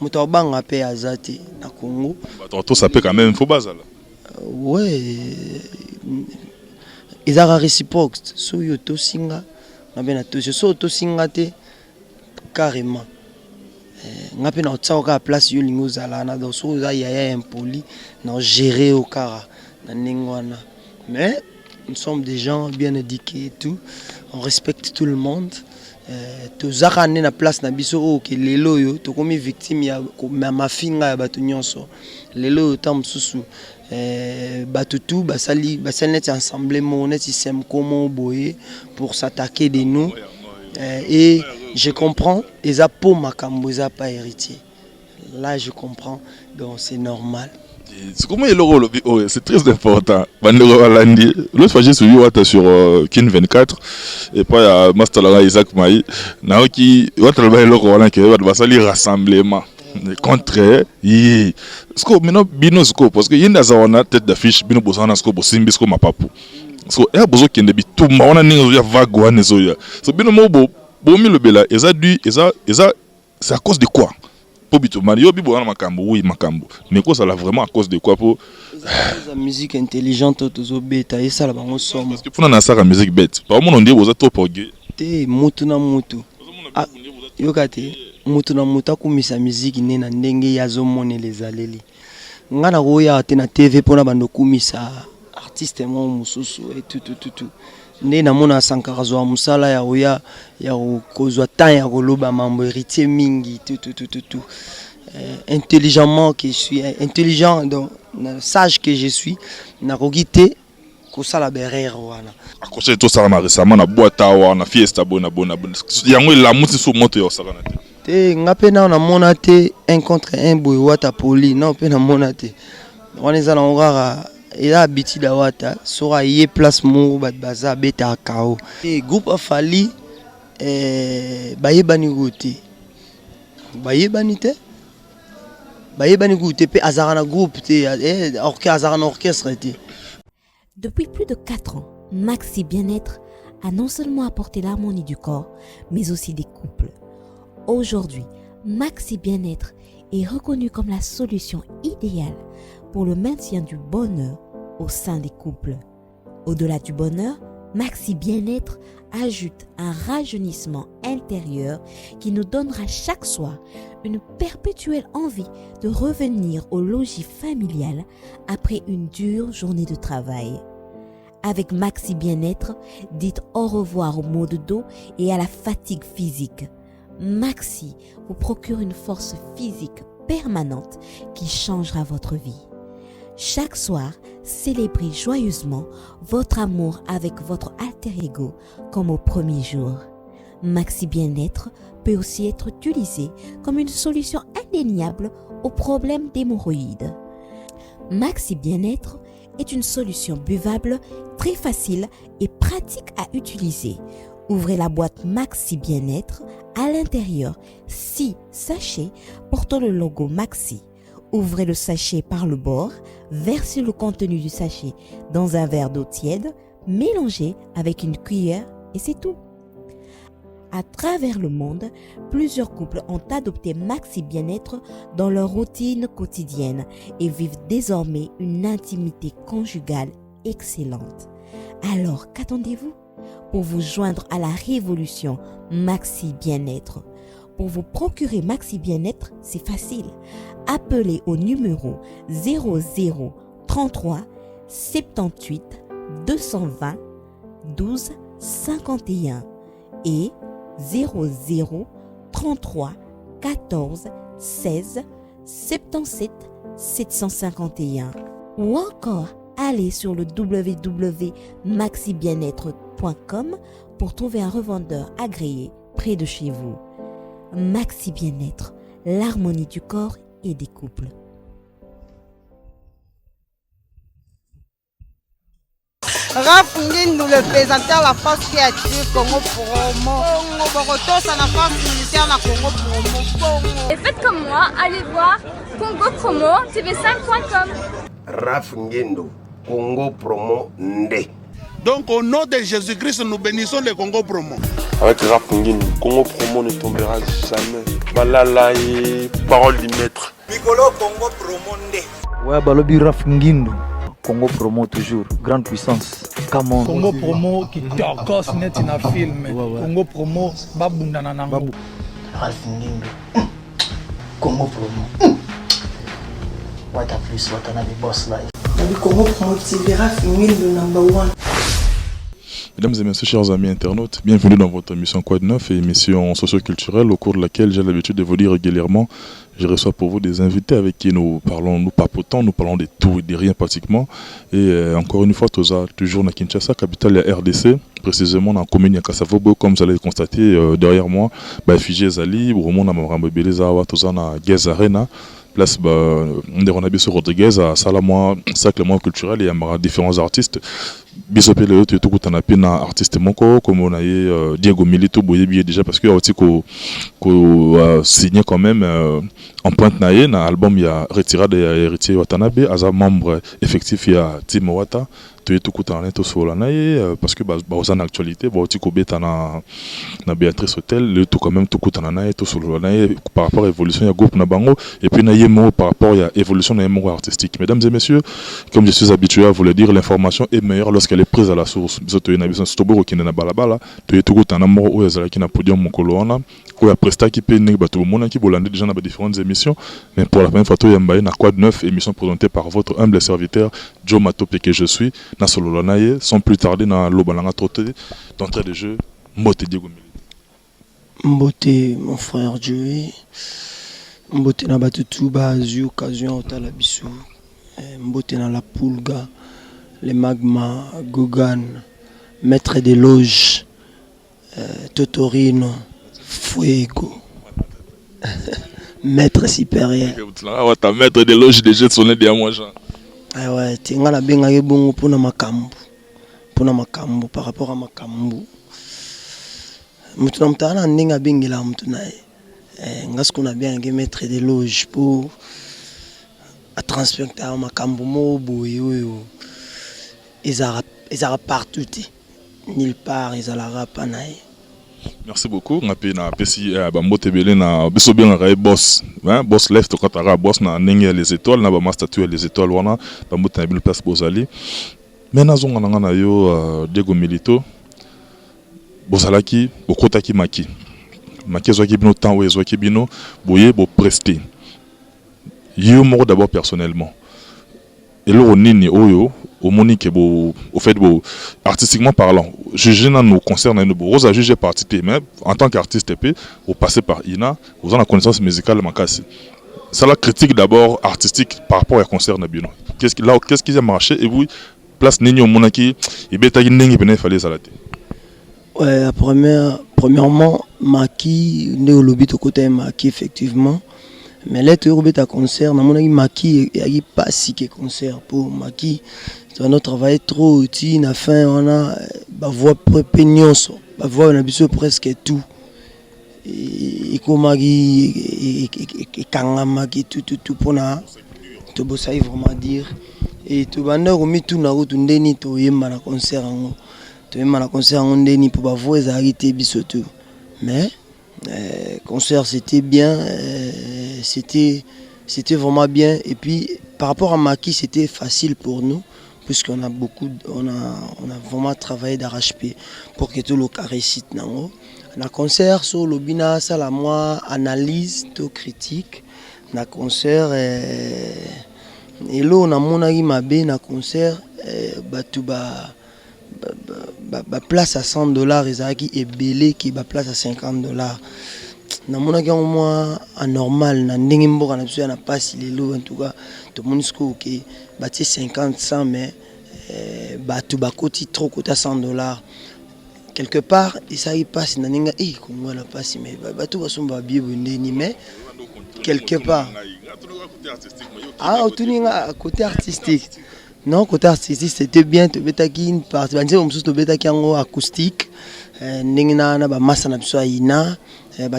moto banga pe azate na Congo. Tout ça peut quand même faut bazala. Ouais. Ils ont réciproque. So yo to singa na bena to so to singa te carrément. Ngape na tsaka place yo lingo zala na do so za yaya impoli na gérer au kara na ningwana. Mais nous sommes des gens bien éduqués et tout. On respecte tout le monde. To zaka na place na biso o ke lelo yo to komi victime ya ma finga ya batu nyonso. Lelo tam susu batutu basali net ensemble net système comment boyer pour s'attaquer de nous. Et je comprends, ils ont pas makambo, ils ont pas héritier. Là je comprends, donc c'est normal. C'est comment il rôle, c'est très important. L'autre fois j'ai suivi sur Kin 24 et puis il y a Master Isaac Maï. Naoki, le rôle qui va salir rassemblement contre parce que yenda zawana tête d'affiche bino bosana sko bosimbi sko mapapu. So e bozo kende bitumba wana ningo ya vague wana zoya. So bino mobo bomi le bela eza c'est à cause de quoi? Pour bitumba yo bibo wana makambo oui makambo. Mais quoi ça là vraiment à cause de quoi pour la musique intelligente tozo beta et ça la bango somme. Parce que pour na ça la musique bête. Par moment on dit vous êtes trop orgueilleux. Te mutu na mutu. Yo kate mutu na mutu akumisa musique nena ndenge yazo monela ezaleli. Ngana roya te na TV pona bando kumisa artiste mo mususu et tout. Ne na mona sankarazo musala ya oya ya kozwa temps ya koloba mambo héritier mingi tout. Intelligemment que je suis intelligent donc sage que je suis na kogite kosala berere wana. Akoche to sala récemment na boîte wana fiesta bona. Yango la muti so moto yo sala na te. Te ngape na mona te 1 contre 1 boy wata poli non pe na mona te. Wana za na ngara il a habitude à wata sera yé place mou bat baza beta kao. Et groupe a fali bayebani gote. Bayebani gote pe azarana groupe te orchestre te. Depuis plus de 4 ans, Maxi Bien-être a non seulement apporté l'harmonie du corps, mais aussi des couples. Aujourd'hui, Maxi Bien-être est reconnu comme la solution idéale pour le maintien du bonheur au sein des couples. Au-delà du bonheur, Maxi Bien-être ajoute un rajeunissement intérieur qui nous donnera chaque soir une perpétuelle envie de revenir au logis familial après une dure journée de travail. Avec Maxi Bien-être, dites au revoir au maux de dos et à la fatigue physique. Maxi vous procure une force physique permanente qui changera votre vie. Chaque soir, célébrez joyeusement votre amour avec votre alter ego comme au premier jour. Maxi Bien-être peut aussi être utilisé comme une solution indéniable aux problèmes d'hémorroïdes. Maxi Bien-être est une solution buvable très facile et pratique à utiliser. Ouvrez la boîte Maxi Bien-être. À l'intérieur, 6 sachets portant le logo Maxi. Ouvrez le sachet par le bord, versez le contenu du sachet dans un verre d'eau tiède, mélangez avec une cuillère et c'est tout. À travers le monde, plusieurs couples ont adopté Maxi Bien-être dans leur routine quotidienne et vivent désormais une intimité conjugale excellente. Alors, qu'attendez-vous pour vous joindre à la révolution Maxi Bien-être? Pour vous procurer Maxi Bien-être, c'est facile. Appelez au numéro 00 33 78 220 12 51 et 00 33 14 16 77 751 ou encore allez sur le www.maxibienêtre.com pour trouver un revendeur agréé près de chez vous. Maxi Bien-être, l'harmonie du corps et des couples. Raph Nguindou, le présentateur la force créative Congo Promo. Borotos à la force militaire la Congo Promo. Et faites comme moi, allez voir Congo Promo tv5.com. Raph Nguindou, Congo Promo Ndé. Donc au nom de Jésus-Christ, nous bénissons le Congo Promo. Avec Raph Nguindou, Congo Promo ne tombera jamais. balala et parole du maître. Piccolo Congo Promo Nde. Ouais, balobi Raf Ngindu. Congo Promo toujours, grande puissance. Come Congo Promo qui torcos net in a film. Congo Promo babundana nango. Raf Ngindu. Congo Promo. What a plus, what a boss life. Congo Promo TV, Raf Ngindu #1. Mesdames et messieurs, chers amis internautes, bienvenue dans votre émission Quoi de Neuf, émission socio-culturelle au cours de laquelle j'ai l'habitude de vous dire régulièrement, je reçois pour vous des invités avec qui nous parlons, nous papotons, nous parlons de tout et de rien pratiquement. Et encore une fois, Toza, toujours à Kinshasa, capitale de la RDC, précisément dans la commune de Kassavobo, comme vous allez le constater derrière moi, Fiji Zali, Roumona Mamrambebelezawa, Toza na Gez Arena. Place Ndéronabiso Rodriguez à Salamoi, Saclement culturel et à différents artistes. Bisopé le tout tout na artiste moko comme on a Diego Milito boyebi déjà parce que aussi ko signé quand même en pointe naie na album il y a retiré de héritier Watanabe as membre effectif il y a Tim Wata tout tout na to sur la naie parce que bah en actualité bah aussi ko beta na Béatrice Hotel le tout quand même tout na naie tout sur la naie par rapport à évolution il y a groupe na bango et puis na yemo par rapport il y a évolution na yemo artistique. Mesdames et messieurs, comme je suis habitué à vous le dire, l'information est meilleure lorsqu'elle est prise à la source. Biso na biso stoboro ki na balabala to yetuko tana moko oyo azalaki na podium mokolo wana oyo presta ki pe ne bato mona ki bolande déjà na différentes émissions, mais pour la première fois to yamba na Quoi de Neuf, émission présentée par votre humble serviteur Joe Matope que je suis na solo naye sans plus tarder na lobalanga troté d'entrée de jeu Mbote Diego Milito. Mbote mon frère Joey, Mbote na batutu ba zu occasion otala biso, Mbote na la Pulga, les Magma, Gogan, Maître des Loges, Totorino, Fuego, Maître supérieur. Maître des Loges des jeux de sonner derrière moi, Jean. Ah ouais, tu as bien bon pour makambu, par rapport à makambu. Mutu mtana ninga bingila mtu nae. Ngasko na bien Maître des Loges pour à transpecter makambu mo boyo. Ils ont partout, nulle part, ils ont la rapanaï. Merci beaucoup. On a pu na pesi Mbote Belé na biso bien na boss, boss left quand ara boss na ninge les étoiles na ba ma statue les étoiles wana Mbote na bien place bozali. Mais na zonga na yo Diego Milito bozalaki bokotaki maki. Maki ezwaki bino temps ou ezwaki bino boye bo prester. Yo moko d'abord personnellement. Et là, nini oyo, au monique au fait artistiquement parlant, juger dans nos concerts, nous juger partie mais en tant qu'artiste vous passez par Ina, vous avez la connaissance musicale makasi. C'est la critique d'abord artistique par rapport à concert nabino. Qu'est-ce qui a marché et vous place nini au monaki et beta nini bene fallait salate. Ouais, premièrement, Maki né au lobby de côté Maki effectivement. Mais là, tu as un concert, Maki il pas si que concert pour Maki. On a travaillé trop, on a fait, on a voix pénionso, voix on a besoin presque tout. Et comme Maki et Kangamaki tout pour na, tu peux ça vraiment dire. Et tu vas nous remettre tout na route, on déni tu y na concert tu y na concert on déni pour ba voix arrêter bisoto. Mais concert c'était bien, c'était vraiment bien et puis par rapport à Maki c'était facile pour nous puisqu'on a on a vraiment travaillé d'arrache-pied pour que tout le cas réussite nango. Na concert sur le bina ça la moi analyse to critique na concert et là on a monaki mabe na concert batuba place à $100 ezalaki ebele ki ba place à $50 namonaki au moins anormal na ndenge mboka na biso na pasi lelo en tout cas to monisko ke batie 50-100 mais batu bakoti trop kota $100 quelque part et ça y passe na ninga kongo na pasi mais batu basomba bien bondeni mais quelque part tuninga côté artistique. Non, côté artistique, c'était bien. Tu as une partie, tu as un acoustique. Ningna na ba massa na biso ina,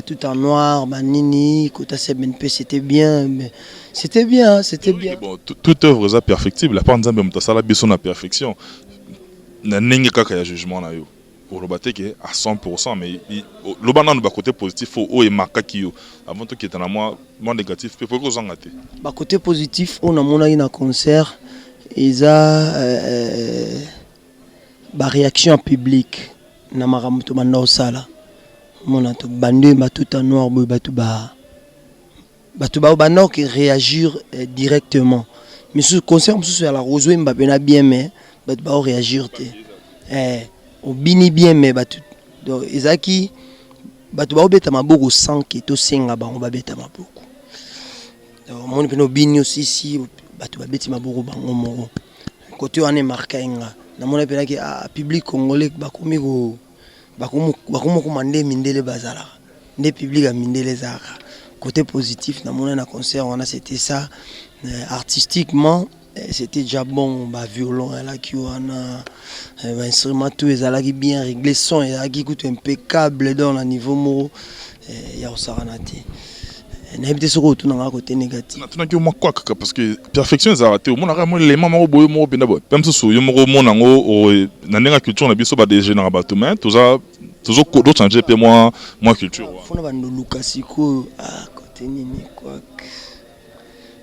tout en noir, nini, côté CBNP, c'était bien. C'était bien, c'était bien. Bon, toute œuvre est perfectible. La part nzambe mutasala biso na perfection. Na ningi kaka ya jugement na yo. au Lobateke à 100%, mais le banane du côté positif, au et Makakio. Avant tout qui est un moins négatif, peut vous en gâter. Côté positif, on a mon un concert, ils a réaction publique. Namaramuto Manda Osala. Mon ato bandé ba tout en noir, batuba qui réagir directement. Mais ce concert, à la Roseway, m'a bien, mais batuba réagir. Au bini bien, mais batu. Donc, Isaki, batuba obeta maboko sans qui to senga ba on va beta maboko. Donc, mon peno bini aussi si batuba beti maboko bango moko. Côté on est marqué nga. Na mon pena ki a public congolais bakomi ko bakomo komande mindele bazala. Né public a mindele zaka. Côté positif, dans mon concert, c'était ça. Artistiquement, c'était déjà bon. Violon, instrument, tout est bien réglé. Son, il est impeccable dans le niveau mot. Il y a aussi côté négatif. Parce que perfection est arrêtée. On a les mamans au bout de même si vous avez une culture, on a besoin de générer bâtiment. Tout ça, d'autres changer puis moi culture. Faut na Lukasiko à côté nini quoi.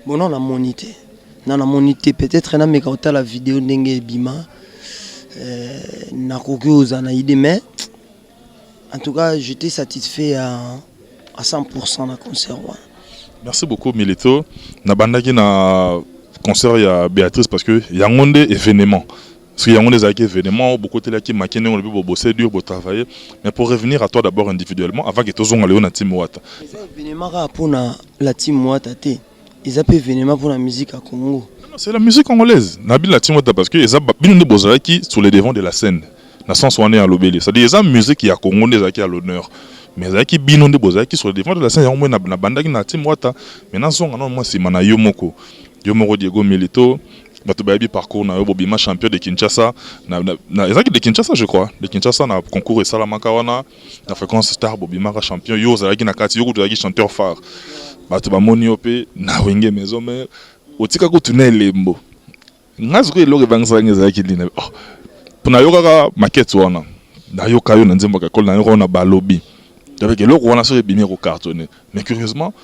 Bon non la monité. Non la monité peut-être na mekauta la vidéo ndenge bima. Na kokoza na idée mais en tout cas j'étais satisfait à 100% na concert. Merci beaucoup Milito. Na bandaki na concert ya Béatrice parce que y a un événement. Parce qu'il y a des événements, beaucoup de gens qui ont bosser dur pour travailler. Mais pour revenir à toi d'abord individuellement, avant que tu aies un team Ouata. Les événements pour la team Ouata, ils ont des événements pour la musique à Congo. C'est la musique congolaise. Nabil la team Ouata parce que ils ont des beaux qui sur les devants de la scène. Dans le sens où on est à l'obéli. C'est-à-dire qu'ils ont une musique qui est à Congo, qui à l'honneur. Mais ils ont qui binon des beaux qui sur les devants de la scène. Il y a une bande qui est la team Ouata. Maintenant, c'est Mana Yomoko. Yomoko Diego Milito. Batubabi parcours na Bobima champion de Kinshasa na ezaki de Kinshasa je crois de Kinshasa na concours et Salamaka wana na fréquence star Bobima champion yo zalaki na kati yo zalaki chanteur phare batu ba moni opé na wenge maison mais otika ko tuna elembo ngaziko eloko bangisa ngezalaki lina oh pona yo kaka maquette wana na yo kayo na nzembo ka kol na yo na balobi avec eloko wana so ebimi ko cartonner mais curieusement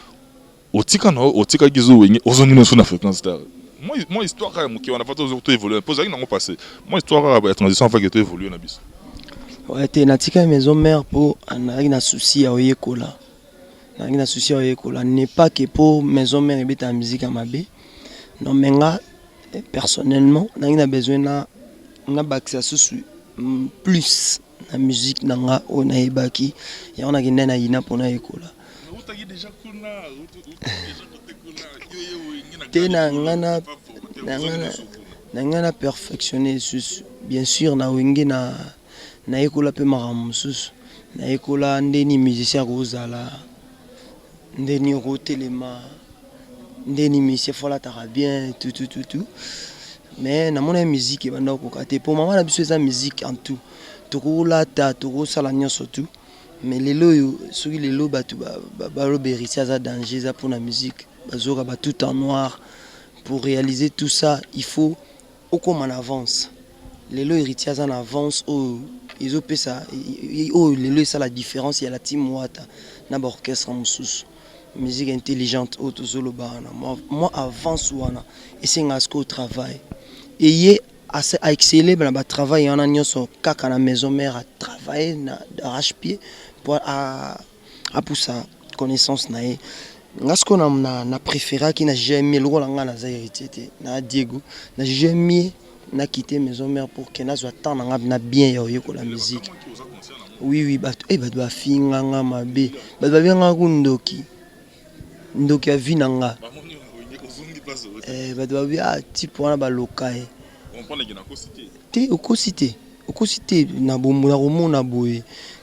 otika gizo wenge ozongina so na fréquence star. Moi histoire on a fait évoluer pose avec passé moi histoire la transition fait que tu évoluer na biso ouais t'es natika maison mère pour na souci à oyekola na souci à oyekola n'est pas que pour maison mère et ta musique à mabe non mais nga personnellement na besoin na baxer plus la musique na nga on a ebaki et on a gagné na ina pour na ekola na perfectionner bien sûr na wenge na ekola pe maramusus na ekola ndeni musicien kozala ndeni rotelema ndeni musicien fola tara bien tout mais na mona musique e banda ko kate pour maman na biso eza musique en tout tokola ta tokosala nyonso tout mais lelo yo soki lelo batu ba roberisia za danger za pour la musique bazoka ba tout en noir. Pour réaliser tout ça, il faut au comme en avance. Les lois héritiers en avance, ils ont ça. Les lois ça la différence. Il y a la team Ouata, n'a orchestre en sous, musique intelligente, auto solo bana. Moi avance ouana. Et c'est un asco au travail. Et y est à exceller dans le travail. On a nion son caca à la maison mère à travailler, d'arrache-pied pour à pousser connaissance nae. Ngasko na préféré qui n'a jamais le rôle na héritier na Diego n'a jamais na quitté maison mère pour que na soit temps na bien yoyo ko la musique oui bah doit finga nga mabe bah bien ndoki a vinanga bah doit bien type wana ba lokai te okosité na bomu na romo na boye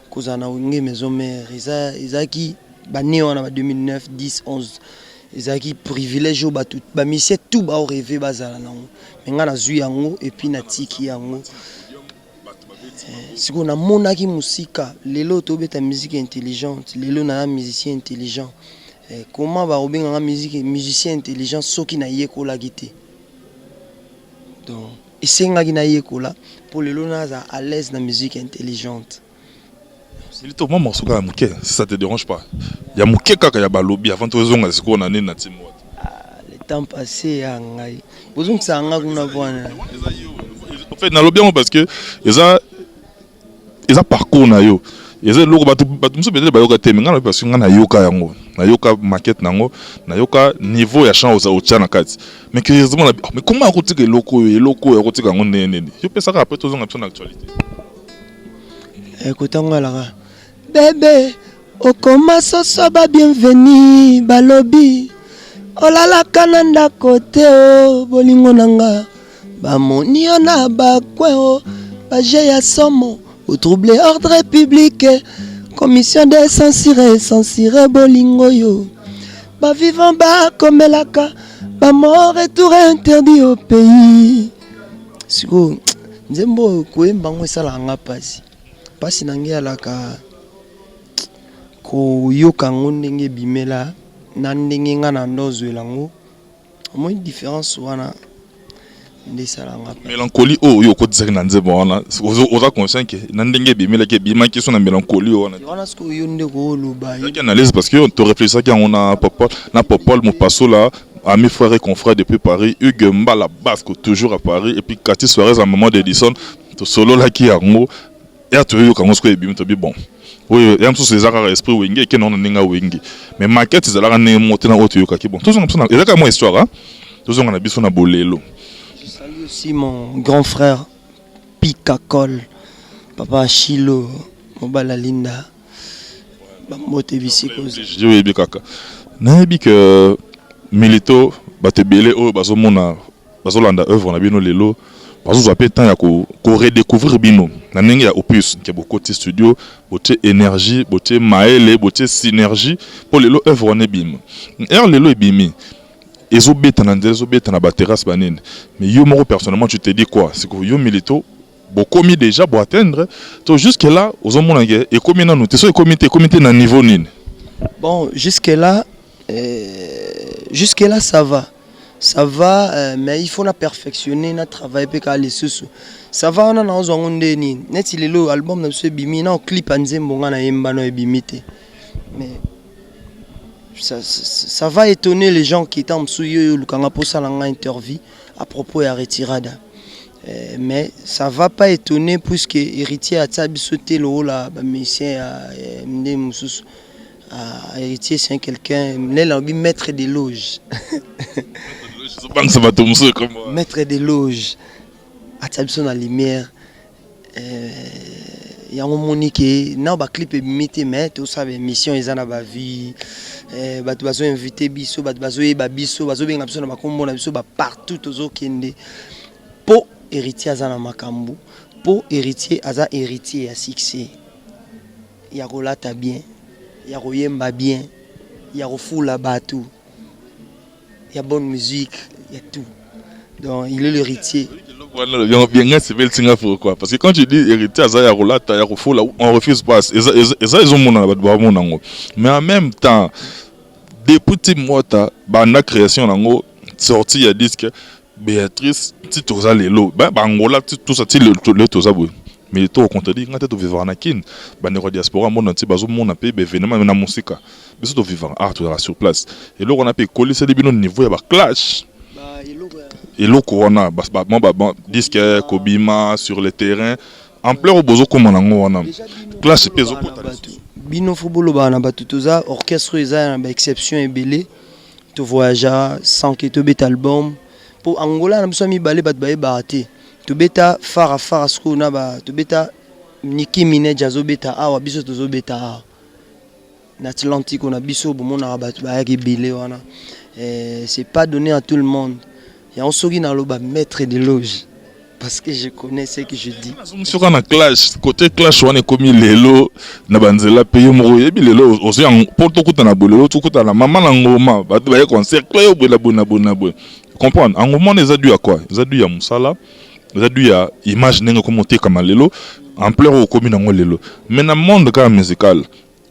kozana ngé maison mère izaki bané en 2009 10 11 ezaki privilège au batu ba mission tout ba rêver bazala nango mais nga na zui yango et puis na tiki yango siko na monaki musika lelo to beta musique intelligente lelo na musicien intelligent comment ba obenga nga musique musicien intelligent soki na yekola gité donc et esengaki na yekola pour lelo naza à l'aise na musique intelligente. C'est le moment morceau ka muke, si ça te dérange pas. Ya muke kaka ya balobi avant to zonga siko na nini na timo. Le temps passé ya ngai. Bozong sa nga kuna bwana. En fait na lobi parce que eza parcours na yo. Eza loko batu muso peut-être ba yoka teme ngana parce que ngana yoka yango. Na yoka maquette nango, na yoka niveau ya chant oza ochana kati. Mais curieusement mais comment akotika loko ya kotika ngo nene. Je pense ça après to zonga sur l'actualité. Écoutons là. Bébé, okoma soso ba bienvenue balobi. Olala kananda kote o bolingo nanga. Ba moni ona ba kwe o ba ya somo au troubler ordre public. Commission de censurer bolingo yo. Ba vivant ba komelaka ba mort retour interdit au pays. Siko nzembo koyemba ngo sala nga pasi. Pasi nangi alaka ko yoka ngo ndenge bimela na ndenge nga na ndozwela ngo mo différence wana ndesala nga mélancolie yo ko tsaka na nzembo wana oza conscient que na ndenge bimela ke bimaki so na mélancolie wana sko yo ndeko oluba yo analyse parce que on te réfléchit que on a Popol mon passo là ami frère et confrère depuis Paris Hugues Mbala Basque toujours à Paris et puis Cathy Suarez à un moment d'Edison to solo là qui a ngo et tu yo quand on se bim to bi bon oui yam so ces arts esprit wenge ke non ninga wenge mais maquette za la ne monter na auto yo ka ki bon tous on ça et là comme histoire hein tous on a biso na bolelo. Je salue aussi mon grand frère Pika Col papa Chilo Mobala Linda bamote bisiko je vais bikaka na bi que Milito batebele o bazomona bazolanda œuvre na bino lelo bazo appelé temps ya ko redécouvrir bino na ndenge ya opus ke bokoti studio bote énergie bote maele bote synergie pour lelo œuvre on ebim lelo ebimi ezobeta na nzela ezobeta na ba terrasse banene mais yo moko personnellement tu te dis quoi c'est que yo Milito bokomi déjà bo atteindre to jusque là ozomona ke ekomi na nous te so comité na niveau nini. Bon jusque là ça va mais il faut la perfectionner na travailler pe ka les sous ça va on a na ozongo ndeni net lelo album na so bimi na clip anzembo nga na yemba no ebimite mais ça va étonner les gens qui étant msuyo lukanga posa la nga interview à propos ya retirada mais ça va pas étonner puisque héritier a tsabisoté le la ba musicien a mne mususu héritier c'est quelqu'un maître des loges. Maître des loges à Tabson la lumière y a un monique na ba clip imité mais tout ça émission ils en a ba vie batu bazo invité biso batu bazo yeba biso bazo benga biso na makombo na biso ba partout tozo kende po héritier azana makambu po héritier aza héritier à succès ya rolata bien ya royemba bien ya rofula batu il y a bonne musique, il y a tout. Donc il est l'héritier. Bien c'est belle Singapour quoi parce que quand tu dis héritier azaya rolata ya rofula on refuse pas ils ont mon mais en même temps depuis mota banda création nango sorti ya disque Béatrice titoza lelo bangola tout ça le toza boy mais to contredit ngata to vivre na kin bande diaspora monde entier bazo mona pe événement na musique biso to vivre art sur place et là on a pe coller c'est bino niveau ya ba clash et lo corona ba disque Kobima sur le terrain en plein bozo comme nango wana clash peso bino football ba na batutoza orchestre eza na exception ebele to voyager sans que to bet album pour Angola na biso mi balé bat ba baraté to beta fara sko na ba to beta Nicki Minaj azo beta awa biso tozo beta na Atlantique on a biso bomona ba ba ebele wana c'est pas donné à tout le monde et on sogi na loba maître des loges parce que je connais ce que je dis sur un clash côté clash on est comme lelo na banzela paye mo yebi lelo aussi pour to kuta na bolelo to kuta na mama na ngoma ba ba concert clayo bola bona comprendre en moment les adus à quoi les adus ya musala les adus ya image nenga comme te comme lelo en pleur au commune en lelo mais dans monde quand musical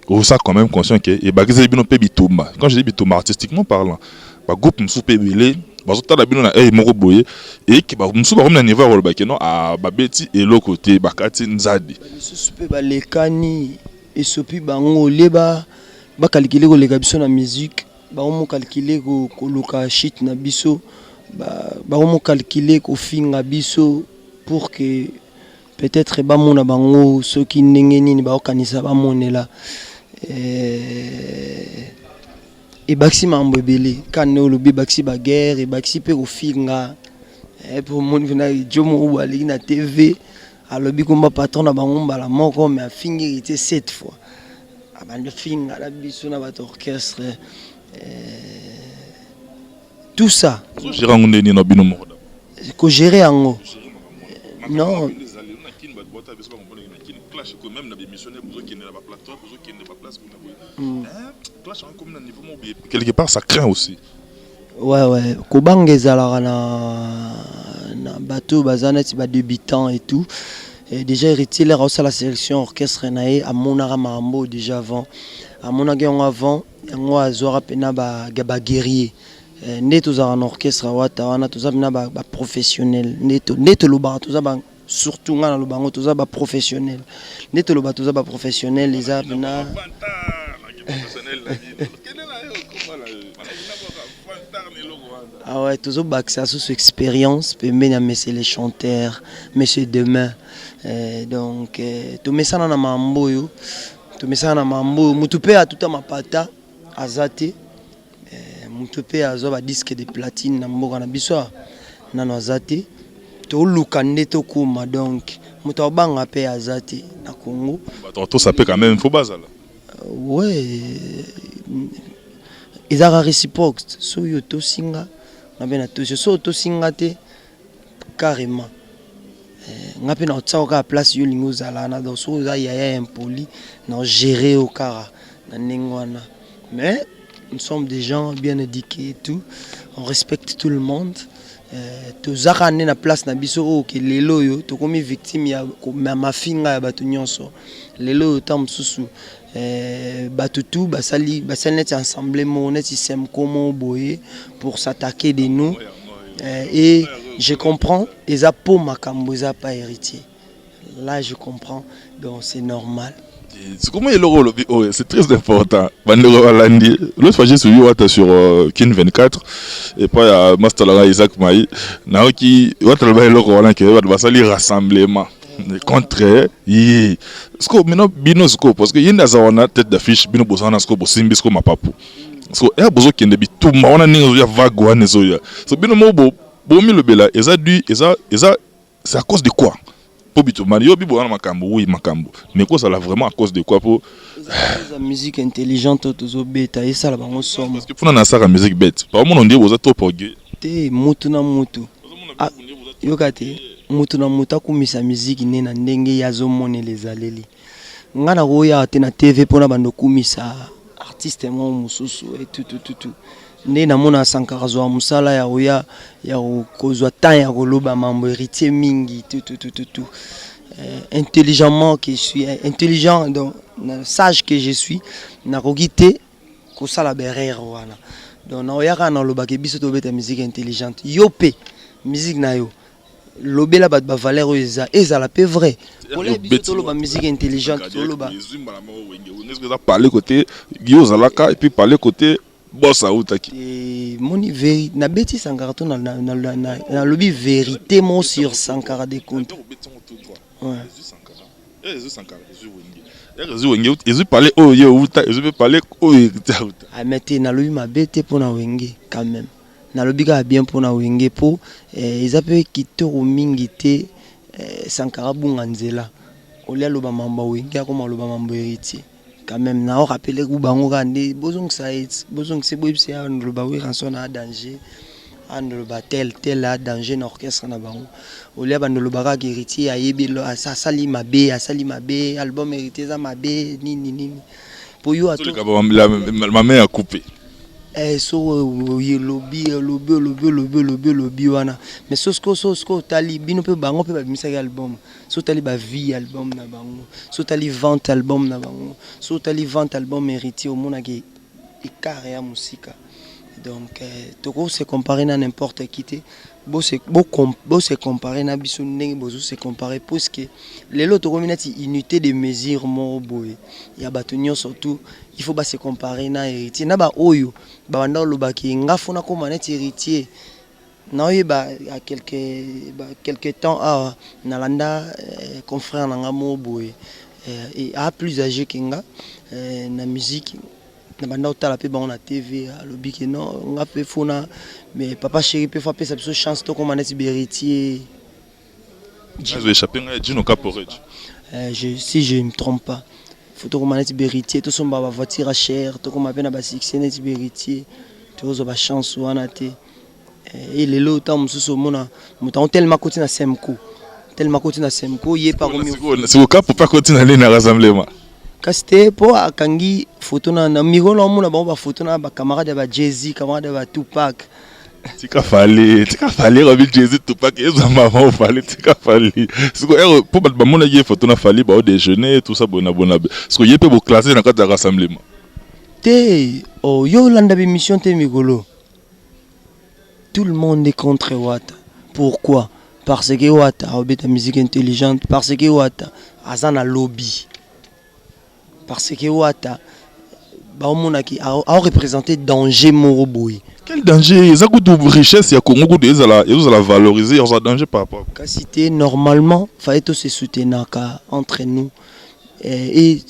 on ça quand même conscient que et ba bino pe bitumba quand je dis bitumba artistiquement parlant ba groupe msoupe belé bazotala bino na moko boye et ki ba musu ba comme na niveau ya ba keno a babeti et le côté bakati nzadi lisusu pe balekani esopi bango leba bakalkile koleka biso na musique baomo calculer koluka shit na biso baomo calculer kofinga biso pour que peut-être bamona bango soki ndenge nini baokanisa bamonela ebakisi mambo ebele kane olobi ebakisi baguerre ebakisi mpe kofinga pour moni na jomo oyo aleki na tv alobi komba patron na bango mbala moko mais afingi hérité 7 fois abandi finga na biso na bato orchestre tout ça gérer yango ndeni na bino moko ko gérer yango non quelque part ça craint aussi. Ouais kobanga ezalaka na bateau bazaneti ba débutant et tout et déjà héritier leur aussi la sélection orchestre nae à monara mambo déjà avant à monaki avant yango azwara pena ba guerrier nde tozala en orchestre wata wana tozabina ba professionnel nde loba tozaba surtout ngana lobango tozaba professionnel nde loba tozaba professionnel les abina ah ouais toujours baxer sur cette expérience peut mener monsieur les chanteurs monsieur demain donc to mesana na mambo yo to mesana na mambo mutu pe a tout à mapata azate mutu pe azo ba disque de platine na mboka na biso nano azate to lukande to kuma donc mutu abanga pe azate na Congo to ça peut quand même faut bazala ouais ezara réciproque so yo to singa na bena to so to singa te carrément ngapi na otsaoka place yo lingo zala na donc so za yaya impoli na gérer au kara na ningwana mais nous sommes des gens bien éduqués et tout on respecte tout le monde tozaka na place na biso o ke lelo yo to komi victime ya mafinga ya bato nyonso lelo tam susu batutu basali net ensemble net système comment boyer pour s'attaquer de nous et je comprends les apôts makambo za pas héritier là je comprends donc c'est normal. C'est comment il le c'est très important. L'autre fois j'ai suivi sur Kin 24 et puis Master Isaac Maï qui le rassemblement contre ce que maintenant bino sco parce que yenda za wana tête d'affiche bino bosana sco bosimbi sco mapapu so e bozo kende bituma wana ninga ya vague wana zoya so bino mo bo mi lobela eza c'est à cause de quoi pour bituma yo bibo wana makambo oui makambo mais quoi ça là vraiment à cause de quoi pour la musique intelligente tozo beta et ça la bango somme parce que pour na ça la musique bête par moment on dit boza trop porgé te mutu na mutu yokate mutu na mutu akumisa musique ne na ndenge yazo monela ezaleli ngana koya te na TV pona bando kumisa artiste mo mususu et tout ne na mona Sankara zo musala ya oya ya kozwa temps ya koloba mambo héritier mingi tout intelligemment que je suis intelligent donc sage que je suis na kogite ko sala berere wana donc na oya kana loba ke biso to beta musique intelligente yope musique na yo lobela bat ba valeur ezala pe vrai pour les biso loba musique intelligente loba parler côté Giozalaka et puis parler côté bossa outaki moni vérité na beti Sankara to na lobi vérité mo sur Sankara de compte ouais ils parler oh yo uta ils peut parler oh ah mais na lobi ma bete pona wenge quand même na lobi ka bien pona wenge po ils appellent kitoro mingi te Sankara bunga nzela olia loba mamba wenge akoma loba mambo héritier quand même na on rappelle que bango kande bozong c'est boibsi a le bawe ranson a danger and le batel tel a danger na orchestre na bango olia bando le baka héritier ayebi lo ça sali mabe album héritier za mabe nini pour yo ato ma main a coupé so lobby wana mais sosko tali bino pe bango pe ba bimisa album so tali ba vie album na bango so tali vente album na bango so tali vente album héritier au mona ke ikare ya musika Donc toko se comparer na n'importe qui te bo se comparer na biso ndenge bozo se comparer parce que les lots toko minati unité de mesure mo boy ya batunyo surtout il faut pas se comparer na héritier na ba oyo ba banda lobaki ngafuna ko maneti héritier na yeba à quelques temps na landa confrère na ngamo boy et a plus âgé que nga na musique na banda otala pe ba na TV alobi que non nga pe fona mais papa chéri pe fa pe sa chance to comme maneti héritier je vais échapper à Gino Caporage. Si je me trompe pas photo comme maneti héritier to somba ba voiture chère to comme na ba succès neti héritier to zo ba chance wana te et les lots tant mususu mona mutant tellement côté na Semco tellement côté na Semco yé pas comme c'est au cas pour pas continuer aller na rassemblement Kasté pour akangi photo na miro na mona ba photo na ba camarade ba Jay-Z camarade ba Tupac tika fallait Robin Jay-Z Tupac et ça maman fallait tika fallait c'est que pour ba mona yé photo na fallait ba au déjeuner tout ça bona parce que yé peut vous classer dans cadre de rassemblement te oh yo landa bi mission te migolo tout le monde est contre Wata pourquoi parce que Wata a obéi ta musique intelligente parce que Wata azana lobby parce que Wata ba omona ki a représenté danger moroboy. Quel danger? Ça coûte de richesse ya Congo ko ils la valoriser, ils ont danger par rapport. Ka cité normalement fallait tous se soutenir entre nous et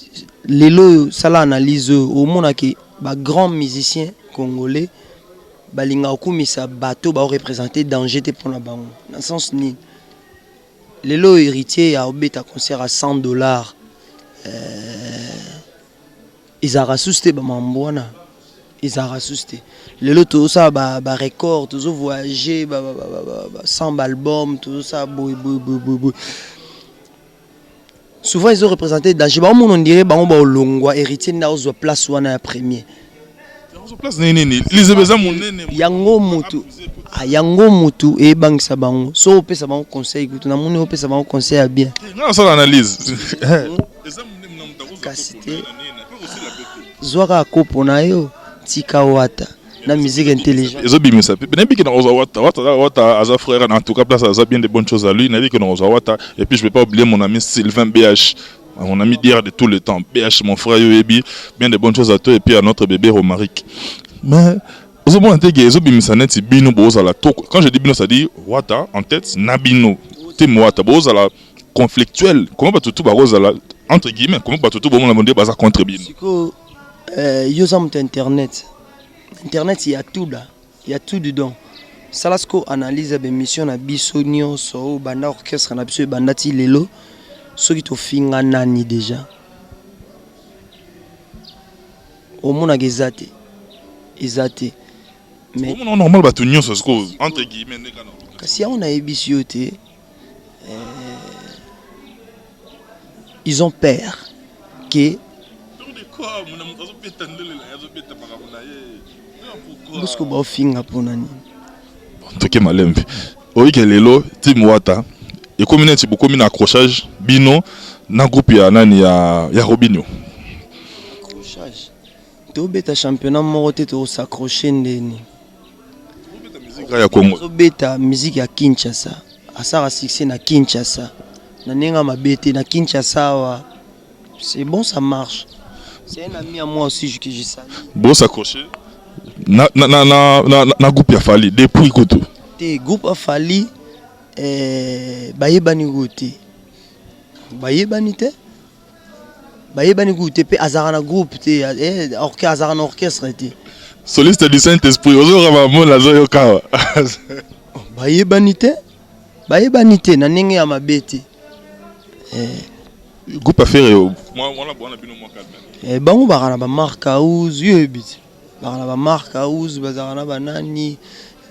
les lots ça l'analyse au mona ki ba grand musicien congolais balinga okumisa bateau ba représenter danger te pour na bango dans sens ni les lots héritiers a obéi ta concert à $100 ils a rassusté ba mambona ils a rassusté les lots tout ça ba record tout ça voyager ba 100 albums tout ça boy souvent ils ont représenté danger ba on dirait ba on ba longwa héritier na ozo place wana ya premier place nini lizebeza munene yango mutu e bangisa bango so opesa bango conseil kutu na muni opesa bango conseil ya bien nga ça l'analyse kasite zwaka kopo na yo tika Wata na musique intelligente ezo bimisa pe nebi que na Wata aza frère en tout cas place aza bien de bonnes choses à lui nebi que na Wata et puis je vais pas oublier mon ami Sylvain BH. Mon ami d'hier de tout le temps, BH, mon frère Yoebi, bien de bonnes choses à toi et puis à notre bébé Romaric. Mais, quand je dis bino, ça dit Wata en tête, Nabino, Tim Wata, Bozala conflictuel. Comment pas tout entre guillemets, comment pas tout le baza contre Bino? Internet. Internet, il y a tout là, il y a tout dedans. Salasko analyse la mission na bisonio, so banda orchestre na biso banda ti lelo. Ceux qui t'ont finga nani déjà au monde a gazate mais normal ba tunyo so entre guillemets kasi on a ébissioté ils ont peur que parce que ba finga ponani toke malembe oike lelo Tim Wata et comme il beaucoup mis accrochage bino na groupe ya nani ya Robinho accrochage to beta championnat morote to s'accrocher ndeni ya Congo to beta musique ya Kinshasa asara succès na Kinshasa na nenga mabete na Kinshasa wa c'est bon ça marche c'est un ami à moi aussi que j'ai ça bon s'accrocher na groupe ya Fali depuis koto te groupe a Fali bayebani goûter pe azarana groupe te azarana orchestre te soliste du Saint-Esprit ozo rama la zoyo kawa bayebani te na ndenge ya mabete groupe affaire moi on a bino moi calme bango bakana ba marque house yebiti bakana ba marque house bazarana banani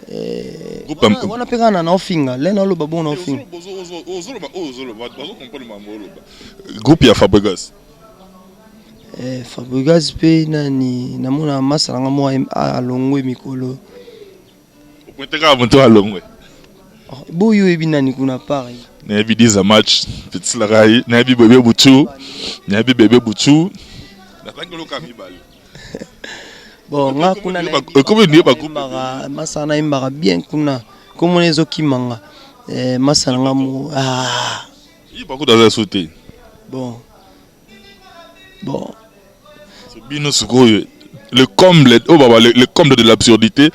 on a pegana na ofinga lena lo babo na ofinga groupe ya Fabregas Fabregas pe nani namona masala mo alongwe mikolo opeteka monto alongwe boyo ebi nani kuna pari na ebi 10 match petit la rai na ebi bébé butu na tangelo kamibali bon nga kuna masana imbara bien kuna comme les okimanga masana ngamu il pas de sauter bon bino le comble le comble de l'absurdité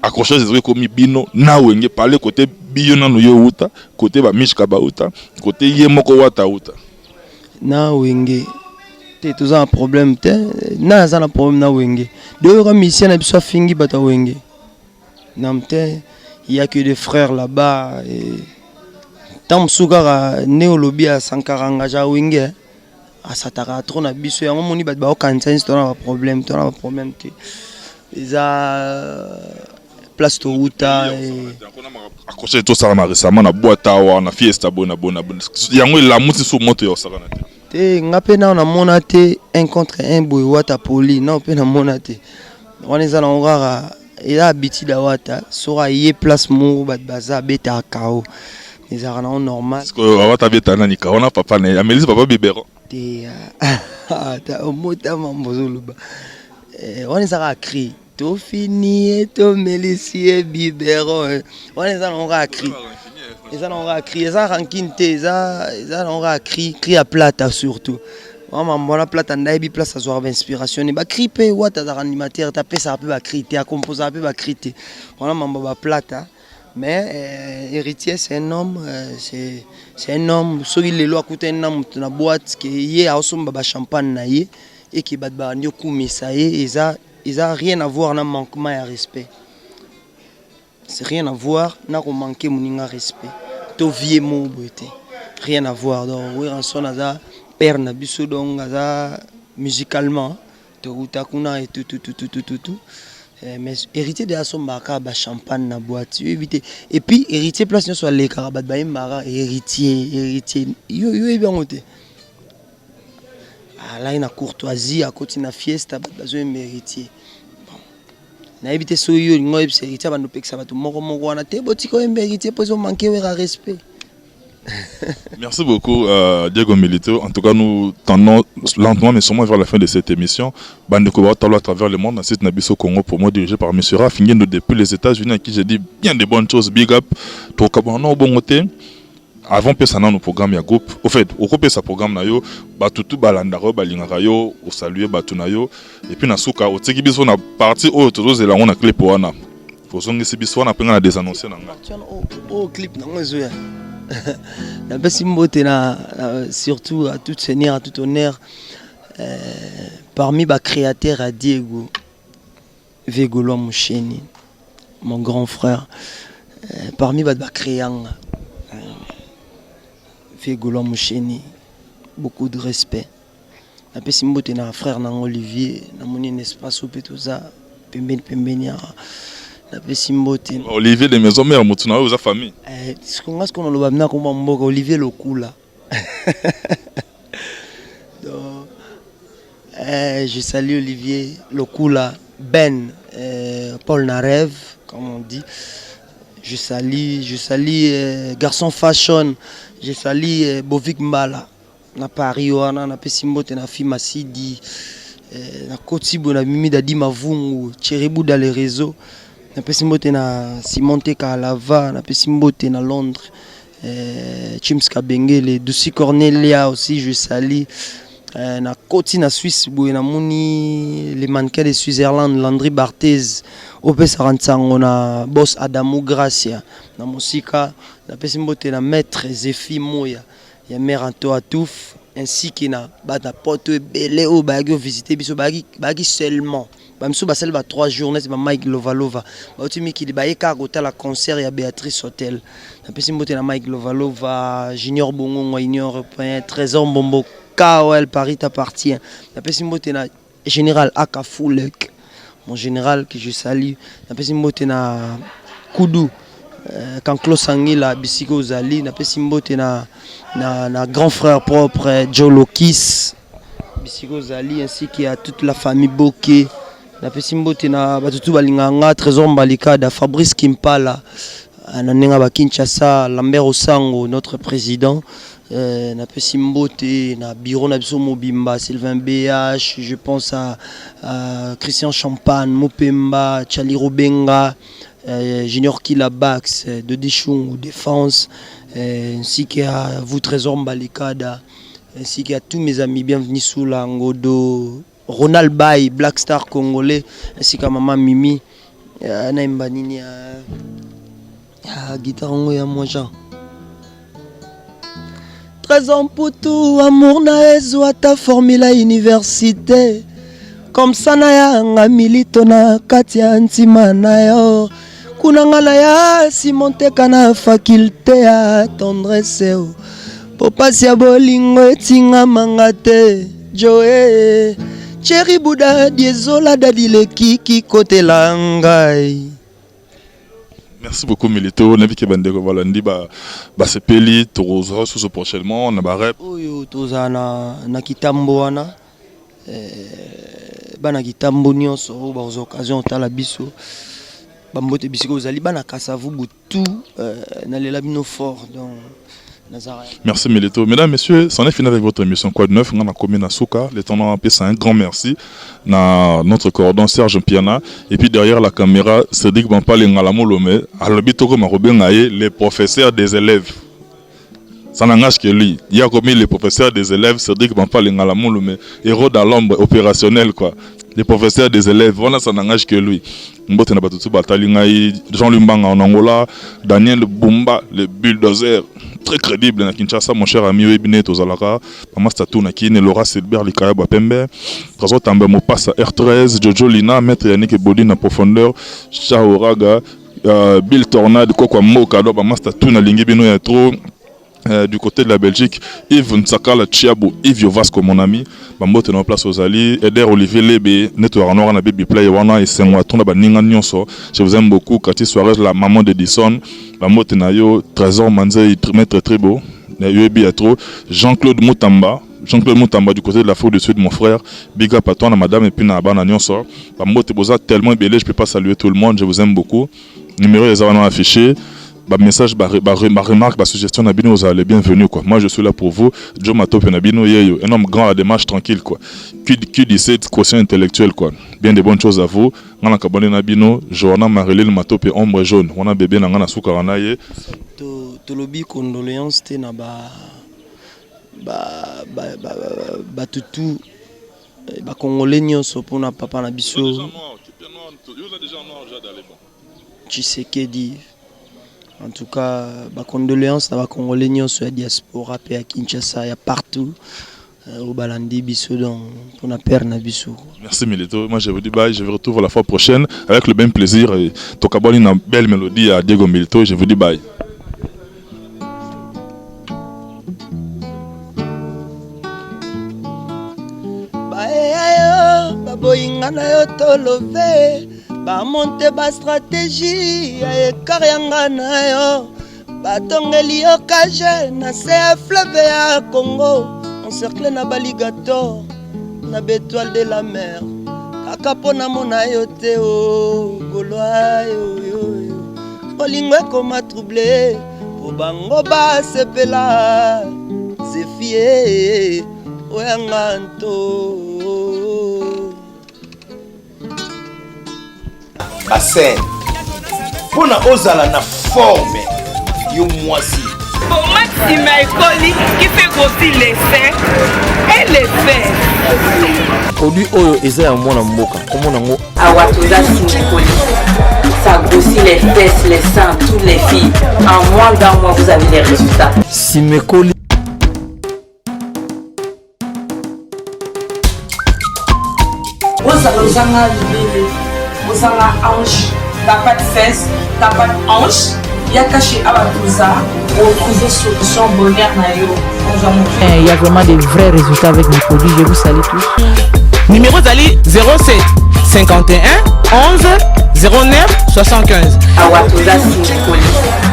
accrochage des comme bino na wenge parler côté biona no youta côté ba mishka ba uta côté yemoko wata uta na wenge te tous un problème te na za na problème na wenge de yora mission na biso fingi bata wenge namte il y a que des frères là-bas et tam sugara néolobi à sankaranga ja wenge asataka trop na biso yango moni bat ba okanisa histoire na problème to na problème te eza place to uta accroché tout ça récemment na boîte à na fiesta bona yango la muti sous moto yo sakana te ngape na mona te un contre un boy wata poli non pe na mona te on eza na ngara ila habitude wata sora ye place mo bat baza beta kao eza na normal parce que wata beta na ni ka ona papa na amelise papa bibero te ta mota mambozuluba on eza cri to fini to melisie bibero on eza na cri eza na cri eza ranking te eza na cri à plata surtout maman bona plata ndaibi place à soir d'inspiration ba cri pe wata za animateur ta pe ça peut ba cri te à composer peu ba cri te on a mamba ba plata mais héritier c'est un homme c'est un homme soki lelo akuta na mutu na boîte que ye a osomba ba champagne na ye et qui bat ba nyoku misaye eza rien à voir na manquement à respect c'est rien à voir na ko manquer moninga respect to vie mo boité rien à voir donc oui en son aza père na biso donc aza musicalement to utakuna et tout mais héritier de Asomaka ba champagne na boîte éviter et puis héritier place sur les karabat ba mara héritier yo bien ngote là ina courtoisie à côté na fiesta ba besoin héritier na éviter so yo ngo héritier ba no peksa ba to moko wana te botiko héritier poso manquer au respect. Merci beaucoup Diego Milito. En tout cas, nous tendons lentement mais sûrement vers la fin de cette émission. Bandeko à travers le monde, un site Nabiso Congo pour moi dirigé par M. Raf Ngendo depuis les États-Unis à qui j'ai dit bien de bonnes choses. Big up. Avant que ça nos programmes ya groupe. Au fait, au groupe ça programme na yo, batutu balandaro balingaka yo, au saluer batuna yo et puis na suka au tseki biso na partie au tozo la on a clip wana. Faut songi si biso na penga na désannoncer na nga. Au clip na ngozo ya. La Bessimbote surtout à tout seigneur, à tout honneur, parmi les créateurs à Diego Vegolo Moucheni, mon grand frère, parmi les créants, Vegolo Moucheni, beaucoup de respect. La Bessimbote na frère na Olivier, na mon espace au Petoza, Pembeniara. Olivier de maison mère mutuna aux famille. Ce qu'on a le babna comme mboka Olivier Lokula. Donc je salue Olivier Lokula, Ben Paul Narev comme on dit. Je salue Garçon Fashion, je salue Bovik Mbala na Paris wana na Pesimbote na Fima Sidi na Kotibo na Mimi Dadi Mavungu, Cheribou dans les réseaux. Na Pesimbote na Simon Teka à Lava, na Pesimbote na Londres, Chims Kabengele, Dussi Cornelia aussi, je salue. Na Koti na Suisse, na Mouni, les mannequins de Switzerland, Landry Barthez, Ope Sarantzango, na Boss Adamou Gracia, na Mosika, na Pesimbote na Maître Zéfi Moya, ya Mère Anto Atouf, ainsi que na Bata Poto Belé au Bagio visité, biso Bagi seulement. Bamsou basel ba 3 journées c'est Mike Lovalova. Ba otimi ki ba eka gota la concert ya Béatrice Hotel. Na pesi mbote na Mike Lovalova, Junior Bongo, Union Européen, Trésor Mbombo, KOL Paris t'appartient. Na pesi mbote na Général Aka Foulek, mon général que je salue. Na pesi mbote na Koudou, quand Claude Sangila Bisiko Zali, na pesi mbote na grand frère propre Joe Lokis, Bisiko Zali ainsi qu'il y a toute la famille Bokeh. Na Pesimbote na batutu balinganga Trésor Mbalika da Fabrice Kimpala na nenga ba Kinshasa Lambert Osango notre président na Simbote, na Biro na biso Mobimba, Sylvain BH, je pense à Christian Champagne, Mopemba, Charlie Robenga, Junior Kilabax, de Dichung, Défense, ainsi qu'à vous Trésor Mbalikada, ainsi qu'à tous mes amis, bienvenue sous la Ngodo, Ronald Bay, Black Star congolais, ainsi qu'à maman Mimi, Naïmba Nini, guitare ya moi Jean. 13 ans pour tout, amour na ezwa ta formule à université. Comme ça na ya nga milito na kati ya ntima na yo. Kuna nga na ya simonte kana faculté ya tendresse. Popasi ya bolingo etinga mangate. Joe, Cherry Bouddha, Diezola dadile kiki kote la ngai. Merci beaucoup Milito. Navi Kebandeko voilà ndi ba sepeli tozo sous prochainement na ba rep. Oyo toza na kitambo wana. Bana kitambo nyonso ba occasion tala biso. Ba mbote bisiko ozali bana kasavu butu na lela bino fort donc. Merci Milito. Mesdames, Messieurs, c'en est fini avec votre émission Quoi de Neuf. On a commis à Souka. Les temps en c'est un grand merci. Notre coordonnateur Serge Piana. Et puis derrière la caméra, Cédric Bampal Ngalamolome. À l'habitoko Marobé les professeurs des élèves. Ça n'engage que lui. Il y a commis les professeurs des élèves, Cédric Bampal Ngalamolome. Héros dans l'ombre opérationnel quoi. Les professeurs des élèves, voilà, ça n'engage que lui. Mbote na batutu batali ngai, Jean-Louis Mbanga en Angola, Daniel Bumba, le bulldozer, très crédible na Kinshasa, mon cher ami Webine Tozalaka, Mama Statou Nakine, Laura Silbert, Likaya Bapembe, Trazo Tambe Mopassa R13, Jojo Lina, Maître Yannick Bodine en profondeur, Chaoraga, Bill Tornade, Kokwa Moka, Mama Statou na Lingibino Yatro. Du côté de la Belgique, Yves Nsakala Chiabo, Yves Yovasco, mon ami, Bambote en place aux alliés, Eder Olivier Lebe, Network Nora na Baby Play, Wana et Senwa, Tona Baninga Nyonso. Je vous aime beaucoup, Cathy Suarez, la maman d'Edison, Bambote Nayo, Trésor Manze, Maître Tribo, Jean-Claude Moutamba. Jean-Claude Moutamba du côté de la Faux du Sud, mon frère. Big up à toi, madame, et puis Nabana Nyonso. Bambote Boza, tellement belé, je ne peux pas saluer tout le monde, je vous aime beaucoup. Numéro les avons affiché. Message, remarque, suggestion, Nabino, vous allez bienvenue quoi. Moi je suis là pour vous. Joe Matop Nabino, yeyo. Un homme grand à la démarche tranquille quoi. Q17, quotient intellectuel quoi. Bien des bonnes choses à vous. On a Kabane Nabino, Joanna Marilyn Matop et Ombre Jaune. On a bébé Nangana Soukaranaye. Tolobi condoléances te na tutu ba congolais nyonso pour na papa na biso. Tu sais que dit. En tout cas, ma condoléances à la Congolais sur la diaspora, à Kinshasa, il y a partout. Au Balandi, Bissou, pour la paire Nabisso. Merci Milito. Moi je vous dis bye, je vous retrouve la fois prochaine avec le même plaisir. Tokaboli une belle mélodie à Diego Milito. Je vous dis bye. Ba monte ba stratégie ya ekarianga na yo batongeli yo kage na se fleuve ya Congo encerclé na baligator na bétoile de la mer kaka pona mona yo te o golwa yo olingo ekoma troublé po bango basepela zefie oyanga nto Bassin pour na ozala na forme yo moisi pour Maxime Ekoli qui fait grossir les seins et les fesses produit oyo eza ya mwana mboka komona ngo awatoza Simekoli ça grossit les fesses les seins toutes les filles en moins d'un mois vous avez les résultats Simekoli ozanga libele ozanga hanche t'as pas de fesses t'as pas de hanche il y a caché à Batuza retrouver solution bonheur nayo il y a vraiment des vrais résultats avec mes produits je vous salue tous numéro d'Ali 07 51 11 09 75 Awatoza Simekoli